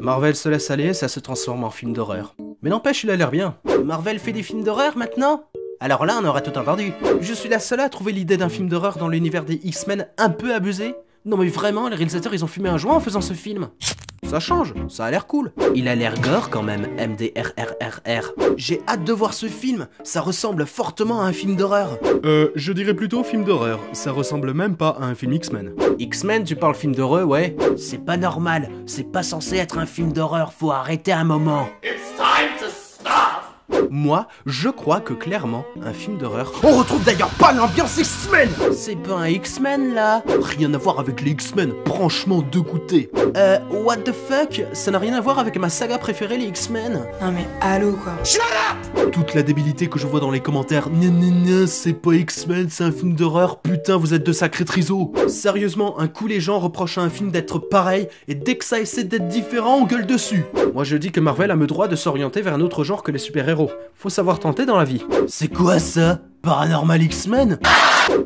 Marvel se laisse aller, ça se transforme en film d'horreur. Mais n'empêche, il a l'air bien. Marvel fait des films d'horreur maintenant? Alors là, on aurait tout entendu. Je suis la seule à trouver l'idée d'un film d'horreur dans l'univers des X-Men un peu abusé. Non mais vraiment, les réalisateurs ils ont fumé un joint en faisant ce film. Ça change, ça a l'air cool. Il a l'air gore quand même, MDRRRR. J'ai hâte de voir ce film, ça ressemble fortement à un film d'horreur. Je dirais plutôt film d'horreur, ça ressemble même pas à un film X-Men. X-Men, tu parles film d'horreur, ouais. C'est pas normal, c'est pas censé être un film d'horreur, faut arrêter un moment. It's time to stop. Moi, je crois que clairement, un film d'horreur... On retrouve d'ailleurs pas l'ambiance X-Men. C'est pas un X-Men, là. Rien à voir avec les X-Men, franchement dégoûté. What the fuck? Ça n'a rien à voir avec ma saga préférée, les X-Men. Non mais allô, quoi. Shut up. Toute la débilité que je vois dans les commentaires. C'est pas X-Men, c'est un film d'horreur. Putain, vous êtes de sacrés trisos. Sérieusement, un coup les gens reprochent à un film d'être pareil, et dès que ça essaie d'être différent, on gueule dessus. Moi, je dis que Marvel a le droit de s'orienter vers un autre genre que les super-héros. Faut savoir tenter dans la vie. C'est quoi ça? Paranormal X-Men?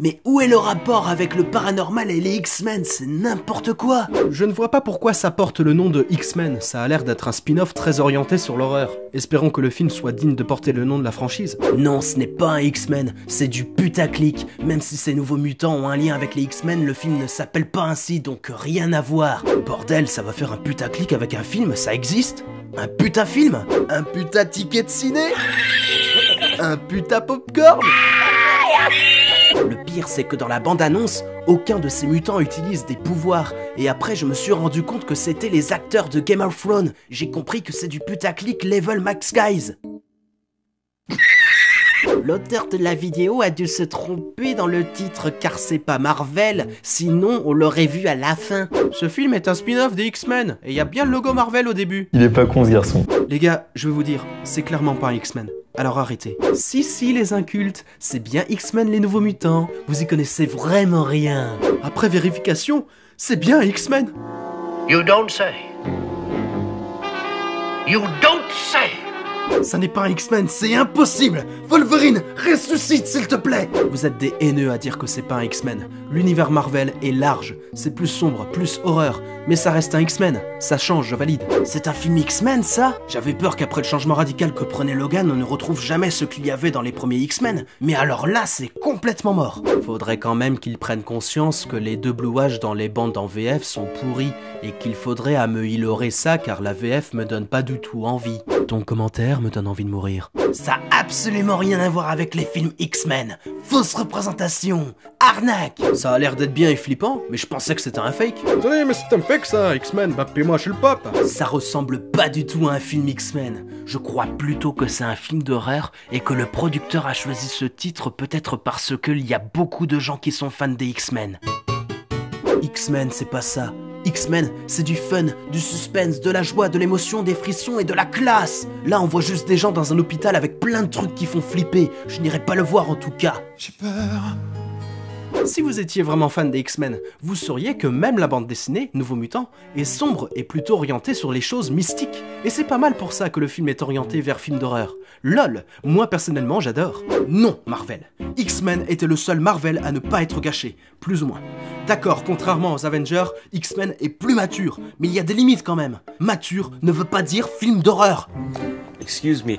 Mais où est le rapport avec le paranormal et les X-Men? C'est n'importe quoi. Je ne vois pas pourquoi ça porte le nom de X-Men. Ça a l'air d'être un spin-off très orienté sur l'horreur. Espérons que le film soit digne de porter le nom de la franchise. Non, ce n'est pas un X-Men, c'est du putaclic. Même si ces nouveaux mutants ont un lien avec les X-Men, le film ne s'appelle pas ainsi, donc rien à voir. Bordel, ça va faire un putaclic avec un film, ça existe? Un puta-film? Un puta-ticket de ciné? Un puta-popcorn? Le pire, c'est que dans la bande-annonce, aucun de ces mutants utilise des pouvoirs. Et après, je me suis rendu compte que c'était les acteurs de Game of Thrones. J'ai compris que c'est du putaclic level max guys. L'auteur de la vidéo a dû se tromper dans le titre car c'est pas Marvel, sinon on l'aurait vu à la fin. Ce film est un spin-off des X-Men et il y a bien le logo Marvel au début. Il est pas con ce garçon. Les gars, je vais vous dire, c'est clairement pas un X-Men. Alors arrêtez. Si les incultes, c'est bien X-Men les nouveaux mutants, vous y connaissez vraiment rien. Après vérification, c'est bien X-Men. You don't say. You don't say. Ça n'est pas un X-Men, c'est impossible! Wolverine, ressuscite s'il te plaît! Vous êtes des haineux à dire que c'est pas un X-Men. L'univers Marvel est large, c'est plus sombre, plus horreur, mais ça reste un X-Men, ça change, je valide. C'est un film X-Men ça? J'avais peur qu'après le changement radical que prenait Logan, on ne retrouve jamais ce qu'il y avait dans les premiers X-Men, mais alors là c'est complètement mort. Faudrait quand même qu'ils prennent conscience que les déblouages dans les bandes en VF sont pourris, et qu'il faudrait améliorer ça car la VF me donne pas du tout envie. Ton commentaire me donne envie de mourir. Ça a absolument rien à voir avec les films X-Men. Fausse représentation, arnaque. Ça a l'air d'être bien et flippant, mais je pensais que c'était un fake. Attendez, mais c'est un fake ça, X-Men, bah paie-moi chez le pop. Ça ressemble pas du tout à un film X-Men. Je crois plutôt que c'est un film d'horreur et que le producteur a choisi ce titre peut-être parce qu'il y a beaucoup de gens qui sont fans des X-Men. X-Men, c'est pas ça. X-Men, c'est du fun, du suspense, de la joie, de l'émotion, des frissons et de la classe. Là, on voit juste des gens dans un hôpital avec plein de trucs qui font flipper. Je n'irai pas le voir en tout cas. J'ai peur. Si vous étiez vraiment fan des X-Men, vous sauriez que même la bande dessinée, Nouveaux Mutants, est sombre et plutôt orientée sur les choses mystiques. Et c'est pas mal pour ça que le film est orienté vers film d'horreur. LOL, moi personnellement j'adore. Non, Marvel. X-Men était le seul Marvel à ne pas être gâché, plus ou moins. D'accord, contrairement aux Avengers, X-Men est plus mature, mais il y a des limites quand même. Mature ne veut pas dire film d'horreur. Excuse me,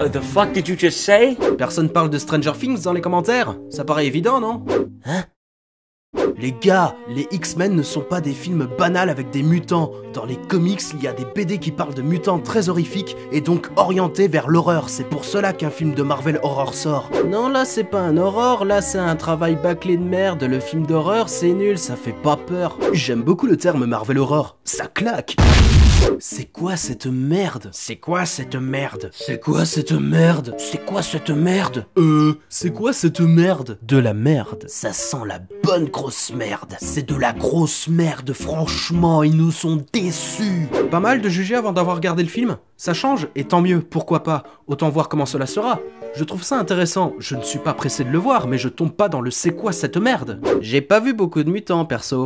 the fuck did you just say? Personne parle de Stranger Things dans les commentaires? Ça paraît évident, non? Hein? Les gars, les X-Men ne sont pas des films banals avec des mutants. Dans les comics, il y a des BD qui parlent de mutants très horrifiques et donc orientés vers l'horreur. C'est pour cela qu'un film de Marvel Horror sort. Non, là c'est pas un horror, là c'est un travail bâclé de merde. Le film d'horreur, c'est nul, ça fait pas peur. J'aime beaucoup le terme Marvel Horror, ça claque. C'est quoi cette merde? C'est quoi cette merde? C'est quoi cette merde? C'est quoi cette merde? C'est quoi cette merde? De la merde. Ça sent la bonne grosse merde. C'est de la grosse merde, franchement, ils nous sont déçus. Pas mal de juger avant d'avoir regardé le film. Ça change, et tant mieux, pourquoi pas. Autant voir comment cela sera. Je trouve ça intéressant, je ne suis pas pressé de le voir, mais je tombe pas dans le c'est quoi cette merde? J'ai pas vu beaucoup de mutants, perso.